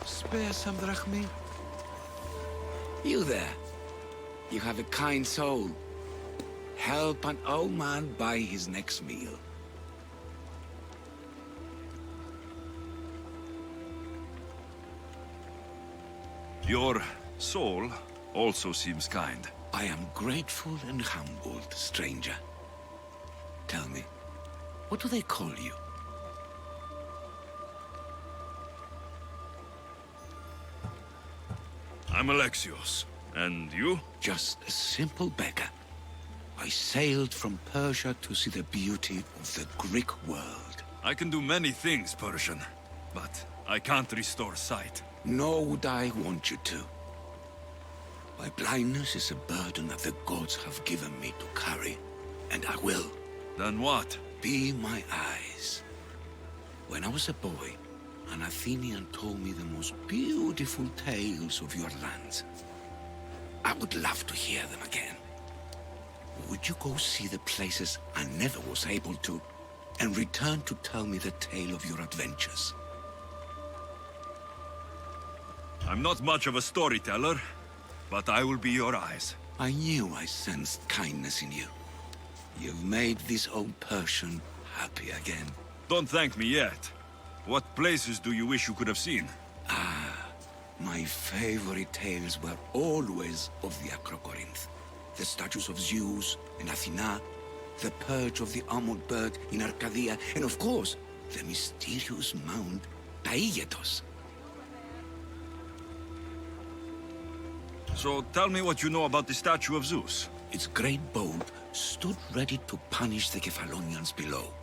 Spare some drachmi? You there. You have a kind soul. Help an old man buy his next meal. Your soul also seems kind. I am grateful and humbled, stranger. Tell me, what do they call you? I'm Alexios. And you? Just a simple beggar. I sailed from Persia to see the beauty of the Greek world. I can do many things, Persian, but I can't restore sight. Nor would I want you to. My blindness is a burden that the gods have given me to carry, and I will. Then what? Be my eyes. When I was a boy, an Athenian told me the most beautiful tales of your lands. I would love to hear them again. Would you go see the places I never was able to, and return to tell me the tale of your adventures? I'm not much of a storyteller, but I will be your eyes. I knew I sensed kindness in you. You've made this old Persian happy again. Don't thank me yet. What places do you wish you could have seen? My favorite tales were always of the Acrocorinth. The statues of Zeus in Athena, the perch of the armored bird in Arcadia, and of course, the mysterious mound Taigetos. So tell me what you know about the statue of Zeus. Its great bow stood ready to punish the Kephalonians below.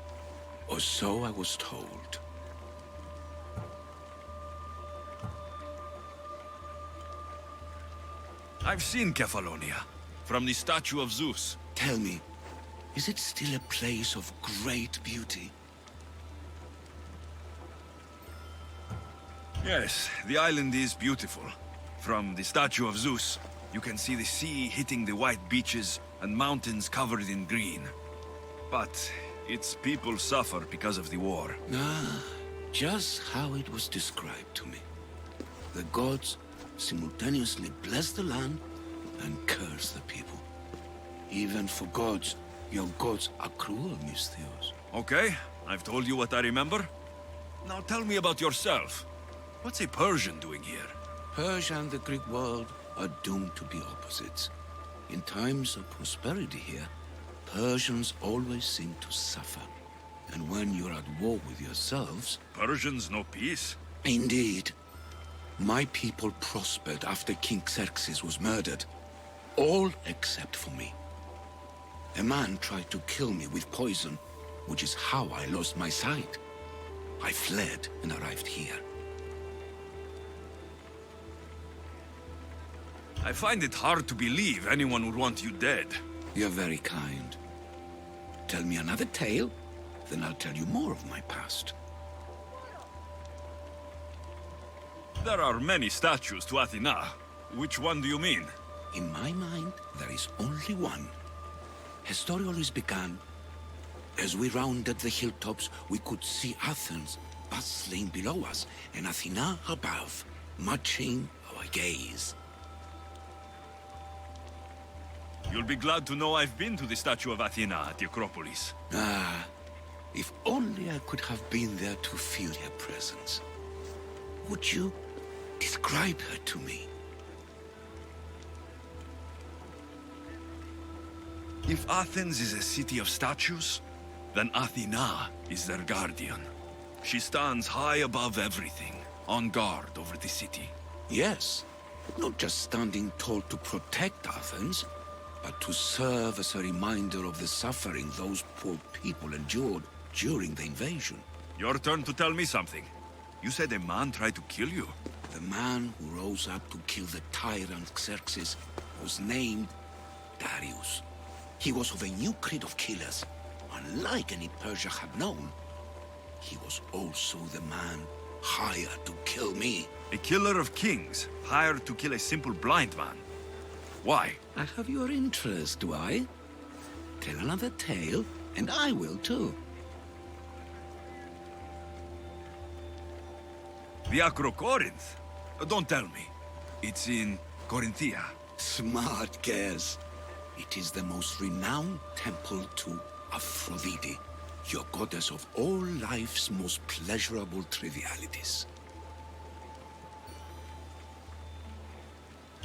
Or so I was told. I've seen Kephallonia, from the statue of Zeus. Tell me, is it still a place of great beauty? Yes, the island is beautiful. From the statue of Zeus, you can see the sea hitting the white beaches and mountains covered in green. But its people suffer because of the war. Just how it was described to me. The gods simultaneously bless the land and curse the people. Even for gods, your gods are cruel, Misthios. Okay, I've told you what I remember. Now tell me about yourself. What's a Persian doing here? Persia and the Greek world are doomed to be opposites. In times of prosperity here, Persians always seem to suffer. And when you're at war with yourselves... Persians know peace? Indeed. My people prospered after King Xerxes was murdered. All except for me. A man tried to kill me with poison, which is how I lost my sight. I fled and arrived here. I find it hard to believe anyone would want you dead. You're very kind. Tell me another tale, then I'll tell you more of my past. There are many statues to Athena. Which one do you mean? In my mind, there is only one. Her story always began. As we rounded the hilltops, we could see Athens bustling below us, and Athena above, matching our gaze. You'll be glad to know I've been to the statue of Athena at the Acropolis. Ah, if only I could have been there to feel her presence. Would you describe her to me? If Athens is a city of statues, then Athena is their guardian. She stands high above everything, on guard over the city. Yes, not just standing tall to protect Athens, but to serve as a reminder of the suffering those poor people endured during the invasion. Your turn to tell me something. You said a man tried to kill you. The man who rose up to kill the tyrant Xerxes was named Darius. He was of a new creed of killers, unlike any Persia had known. He was also the man hired to kill me. A killer of kings, hired to kill a simple blind man. Why? I have your interest, do I? Tell another tale, and I will too. The Acrocorinth? Don't tell me. It's in Corinthia. Smart guess. It is the most renowned temple to Aphrodite, your goddess of all life's most pleasurable trivialities.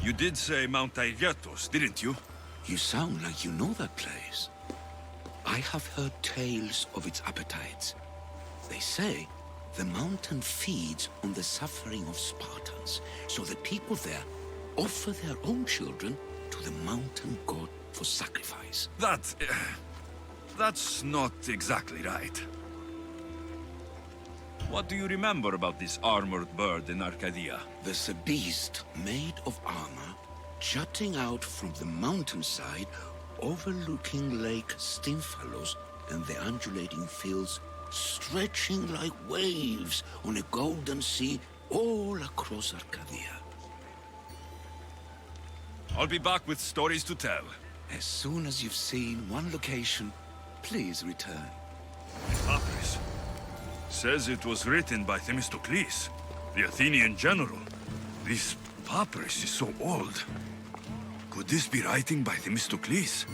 You did say Mount Taygetos, didn't you? You sound like you know that place. I have heard tales of its appetites. They say the mountain feeds on the suffering of Spartans, so the people there offer their own children to the mountain god for sacrifice. That's not exactly right. What do you remember about this armored bird in Arcadia? There's a beast made of armor jutting out from the mountainside, overlooking Lake Stymphalos and the undulating fields stretching like waves on a golden sea all across Arcadia. I'll be back with stories to tell. As soon as you've seen one location, please return. Papyrus. Says it was written by Themistocles, the Athenian general. This papyrus is so old. Could this be writing by Themistocles?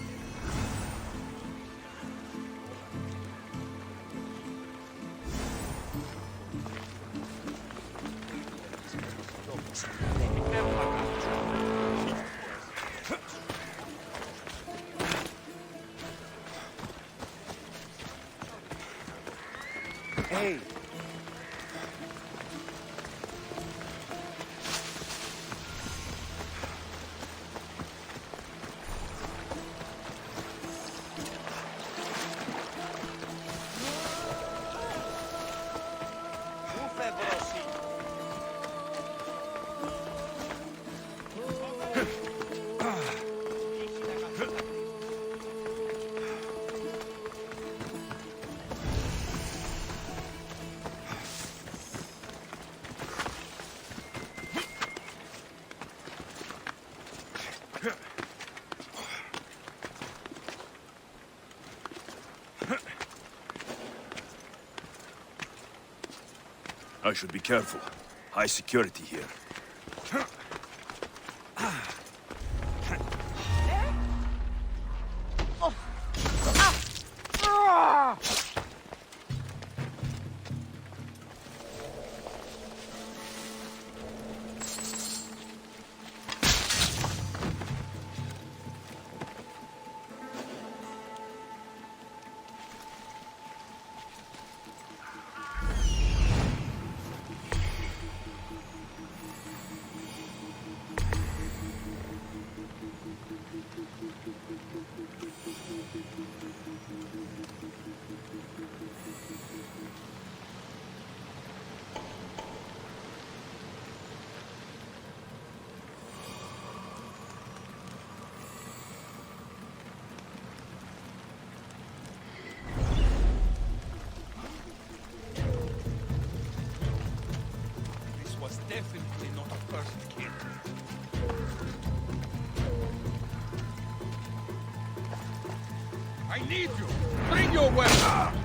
Hey! I should be careful. High security here. was definitely not a person killer. I need you! Bring your weapon!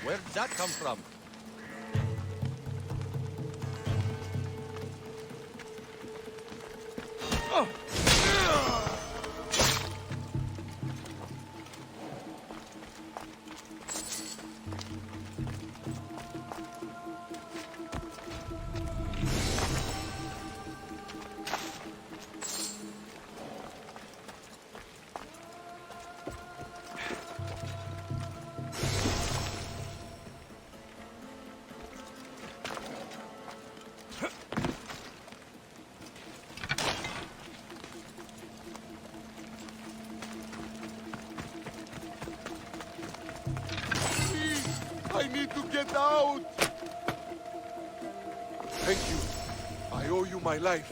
Where'd that come from? I need to get out! Thank you. I owe you my life.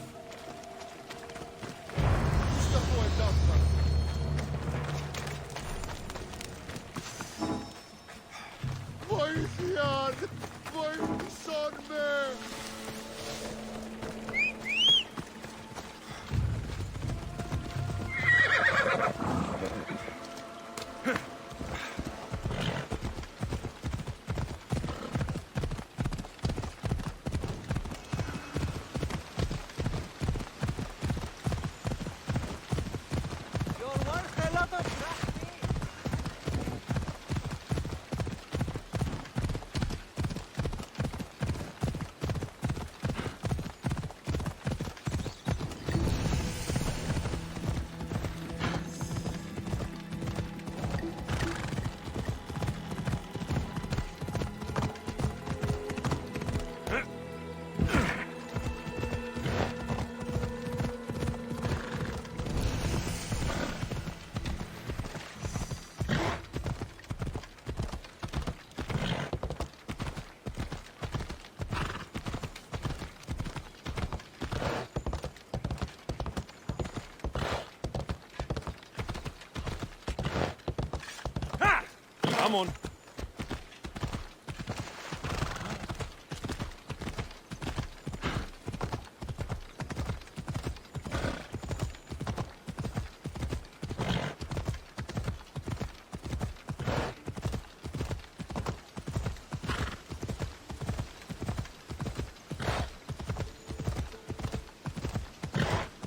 Come on.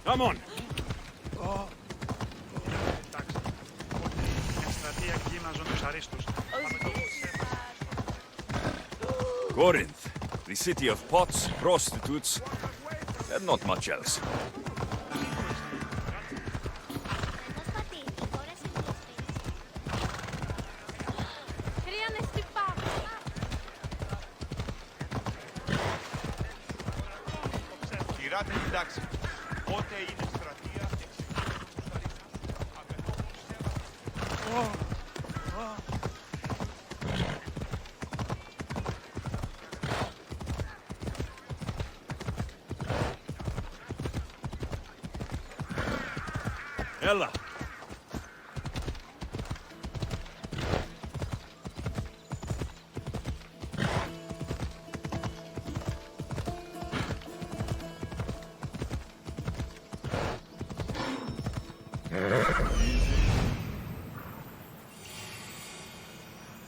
Come on. Corinth, the city of pots, prostitutes, and not much else. Ella.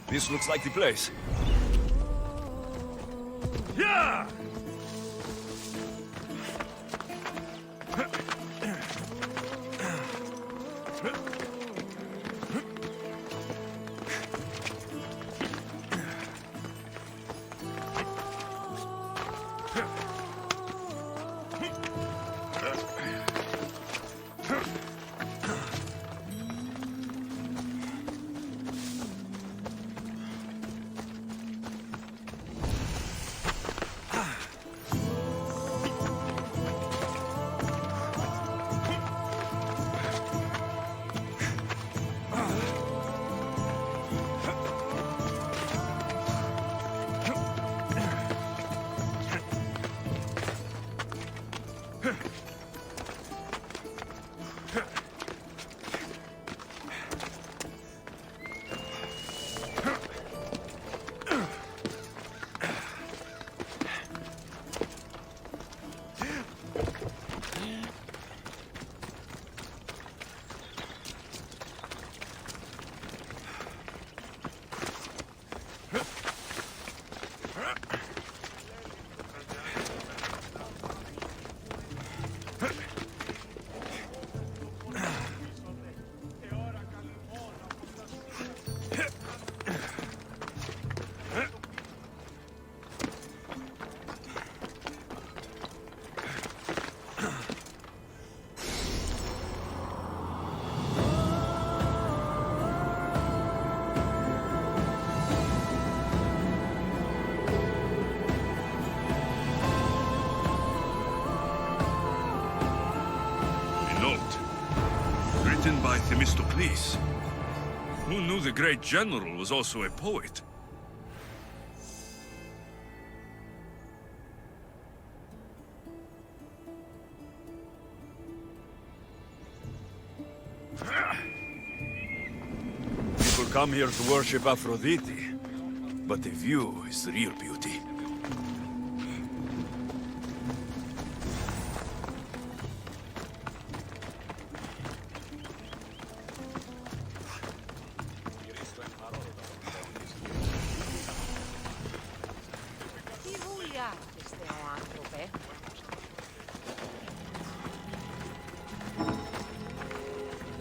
This looks like the place. Yeah! written by Themistocles. Who knew the great general was also a poet? People come here to worship Aphrodite, but the view is the real beauty.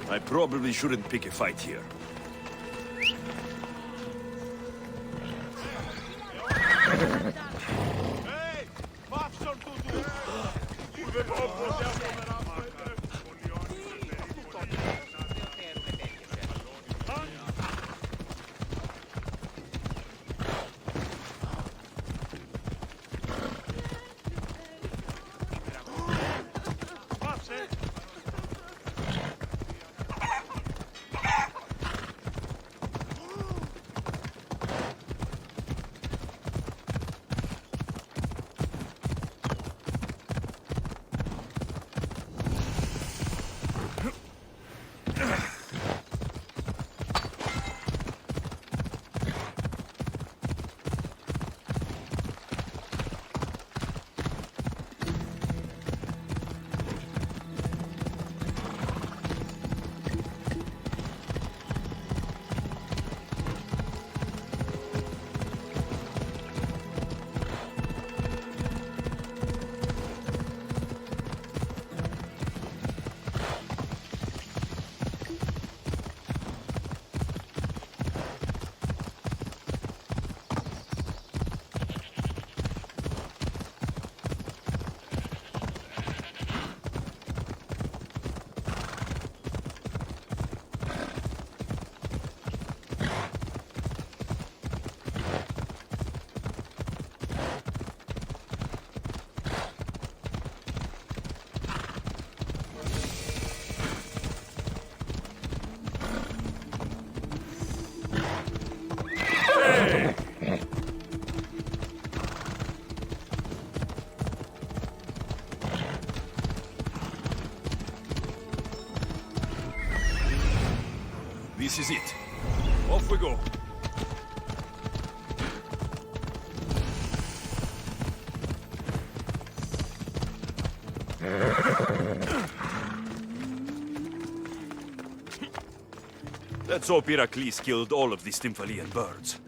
I probably shouldn't pick a fight here. This is it. Off we go. Let's hope Heracles killed all of the Stymphalian birds.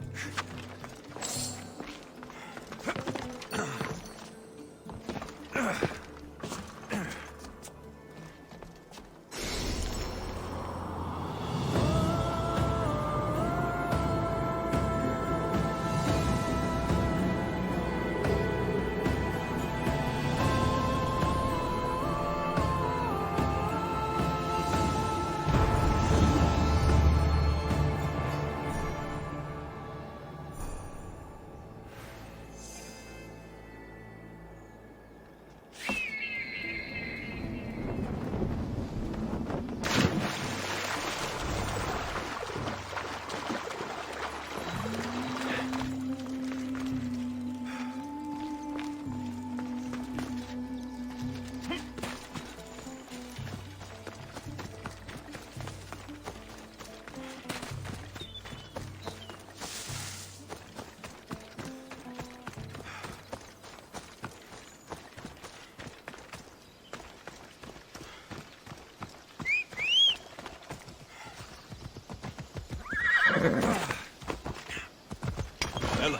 يلا.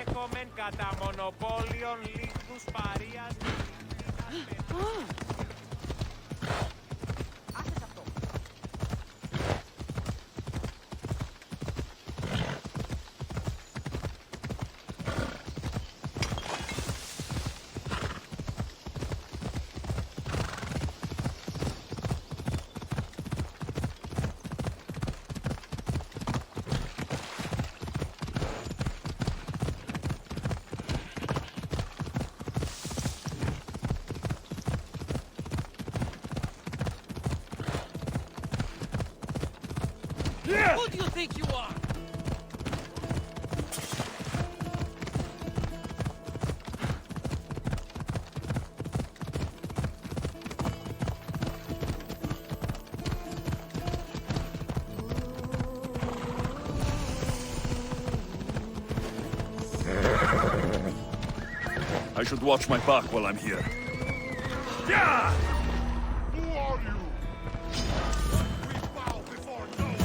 Έκομεν κατά μονοπόλιον λίγους παρείας. Άσες αυτό. Who do you think you are? I should watch my back while I'm here. Yeah! Who are you? We bow before no one.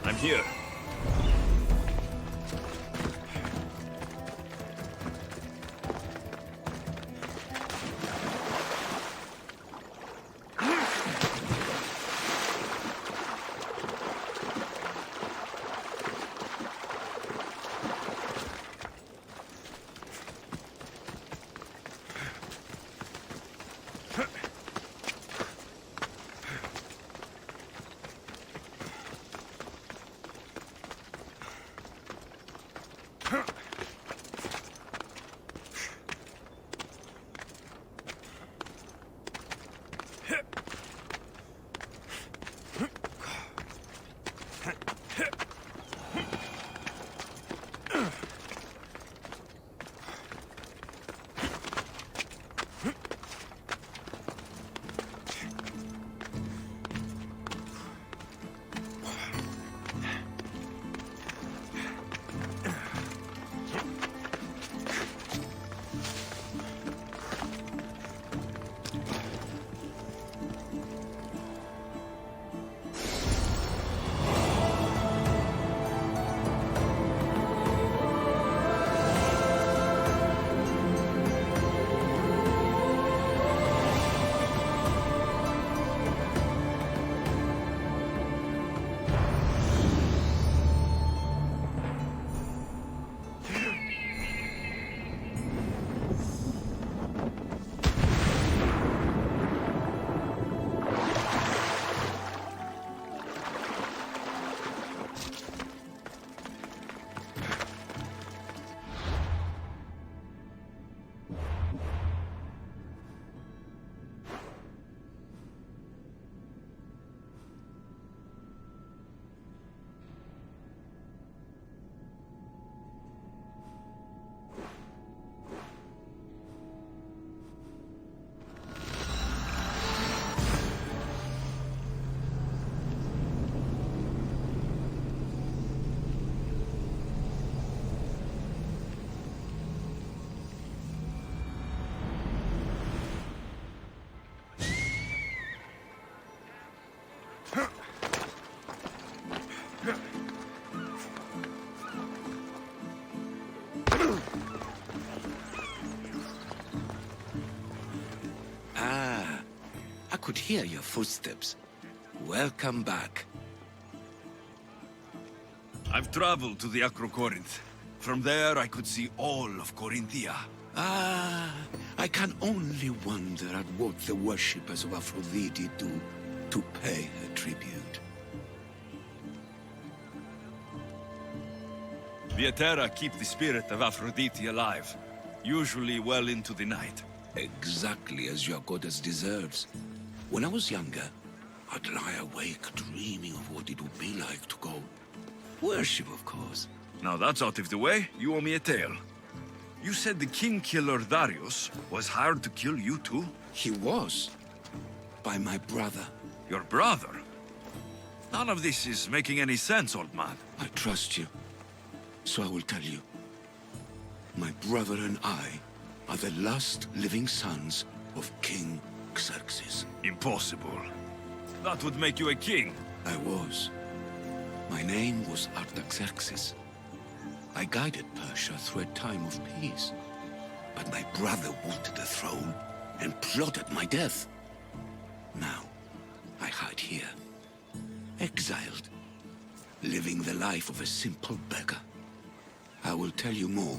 I'm here. I could hear your footsteps. Welcome back. I've traveled to the Acrocorinth. From there, I could see all of Corinthia. I can only wonder at what the worshippers of Aphrodite do to pay her tribute. The Etera keep the spirit of Aphrodite alive, usually well into the night. Exactly as your goddess deserves. When I was younger, I'd lie awake dreaming of what it would be like to go. Worship, of course. Now that's out of the way, you owe me a tale. You said the king killer Darius was hired to kill you too? He was. By my brother. Your brother? None of this is making any sense, old man. I trust you. So I will tell you. My brother and I are the last living sons of King Xerxes. Impossible. That would make you a king. I was. My name was Artaxerxes. I guided Persia through a time of peace. But my brother wanted the throne and plotted my death. Now, I hide here. Exiled. Living the life of a simple beggar. I will tell you more.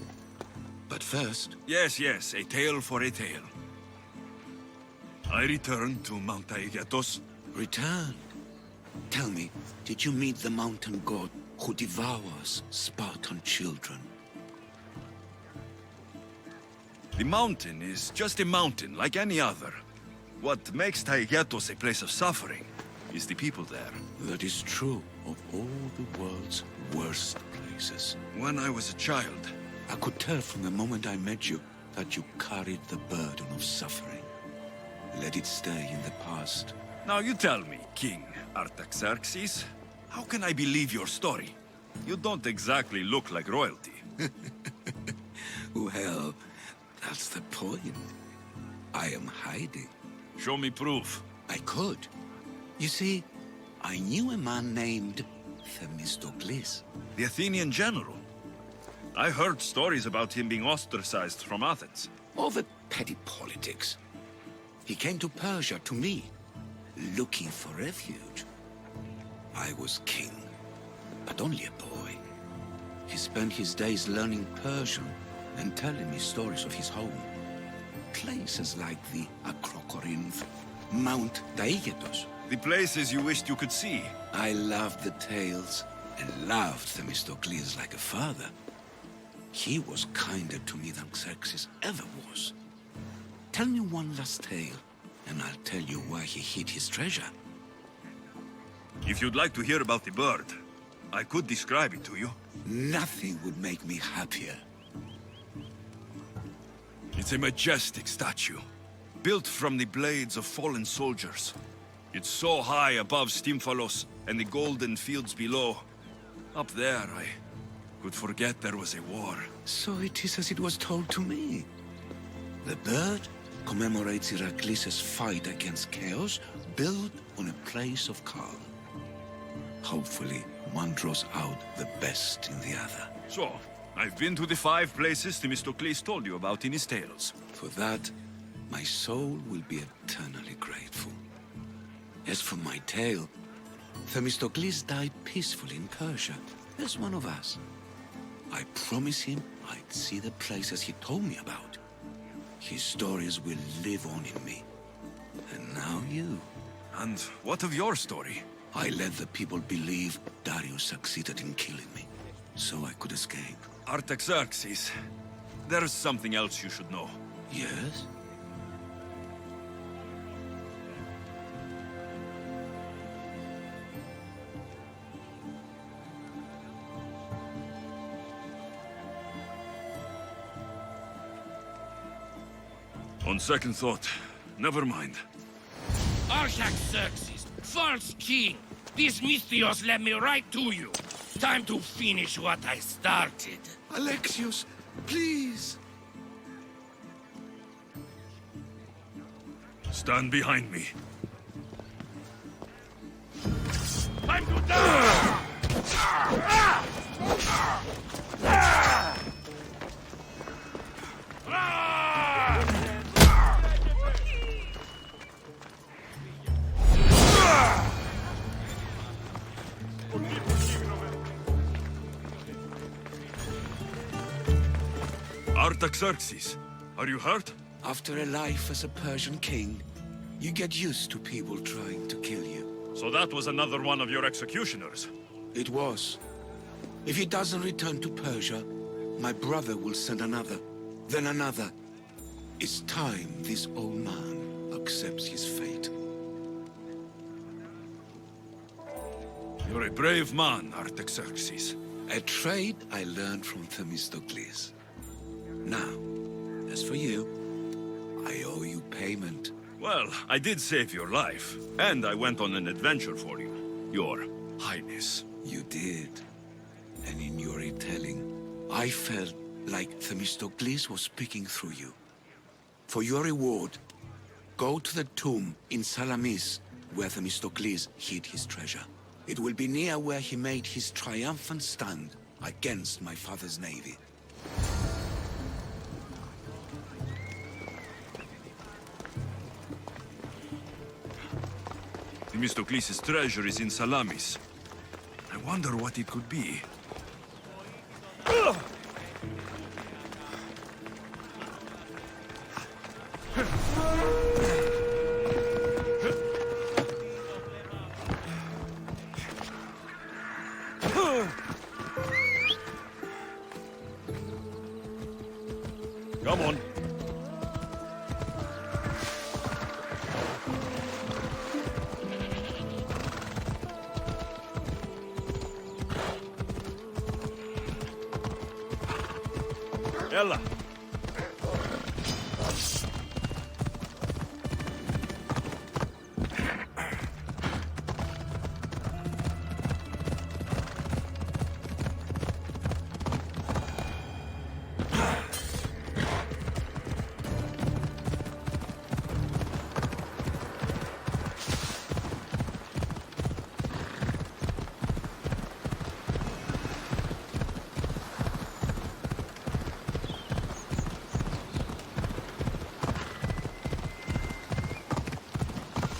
But first... Yes, a tale for a tale. I returned to Mount Aegatos. Returned? Tell me, did you meet the mountain god who devours Spartan children? The mountain is just a mountain, like any other. What makes Taigetos a place of suffering is the people there. That is true of all the world's worst places. When I was a child... I could tell from the moment I met you that you carried the burden of suffering. Let it stay in the past. Now you tell me, King Artaxerxes, how can I believe your story? You don't exactly look like royalty. Well, that's the point. I am hiding. Show me proof. I could. You see, I knew a man named Themistocles. The Athenian general. I heard stories about him being ostracized from Athens. Over petty politics. He came to Persia to me, looking for refuge. I was king, but only a boy. He spent his days learning Persian and telling me stories of his home. Places like the Acrocorinth, Mount Taigetos. The places you wished you could see. I loved the tales and loved Themistocles like a father. He was kinder to me than Xerxes ever was. Tell me one last tale, and I'll tell you why he hid his treasure. If you'd like to hear about the bird, I could describe it to you. Nothing would make me happier. It's a majestic statue, built from the blades of fallen soldiers. It's so high above Stymphalos and the golden fields below. Up there, I could forget there was a war. So it is as it was told to me. The bird commemorates Heracles' fight against chaos, built on a place of calm. Hopefully, one draws out the best in the other. So, I've been to the 5 places Themistocles told you about in his tales. For that, my soul will be eternally grateful. As for my tale, Themistocles died peacefully in Persia, as one of us. I promise him I'd see the places he told me about. His stories will live on in me. And now you. And what of your story? I let the people believe Darius succeeded in killing me, so I could escape. Artaxerxes, there's something else you should know. Yes? On second thought, never mind. Artaxerxes, false king! These Mythios led me right to you. Time to finish what I started. Alexios, please! Stand behind me. Time to die! Artaxerxes, are you hurt? After a life as a Persian king, you get used to people trying to kill you. So that was another one of your executioners. It was. If he doesn't return to Persia, my brother will send another, then another. It's time this old man accepts his fate. You're a brave man, Artaxerxes. A trade I learned from Themistocles. Now, as for you, I owe you payment. Well, I did save your life, and I went on an adventure for you, Your Highness. You did. And in your retelling, I felt like Themistocles was speaking through you. For your reward, go to the tomb in Salamis, where Themistocles hid his treasure. It will be near where he made his triumphant stand against my father's navy. Themistocles' treasure is in Salamis. I wonder what it could be. Come on. يلا.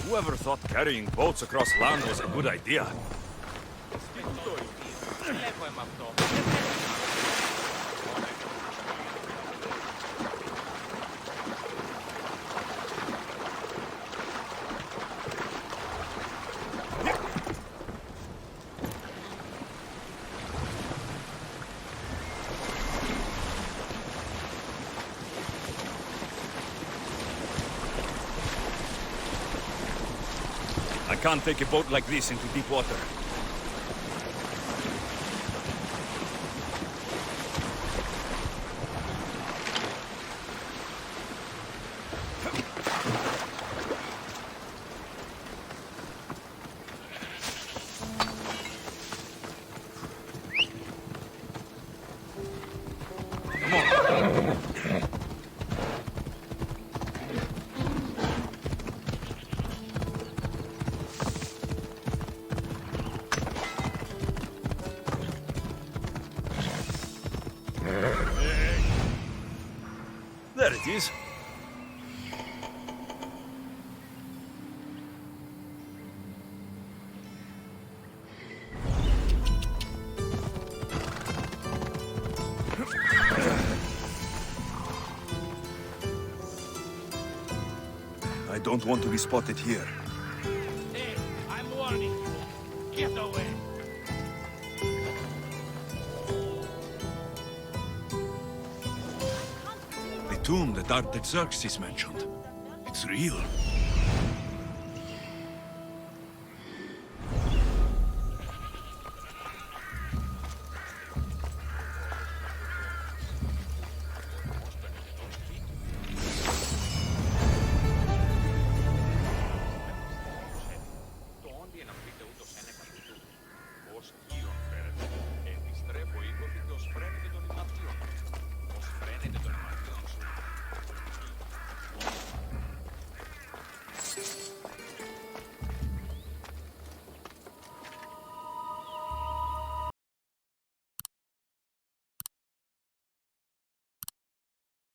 Whoever thought carrying boats across land was a good idea? I can't take a boat like this into deep water. There it is. I don't want to be spotted here. Hey, I'm warning you. Get away. The tomb that Artaxerxes mentioned. It's real.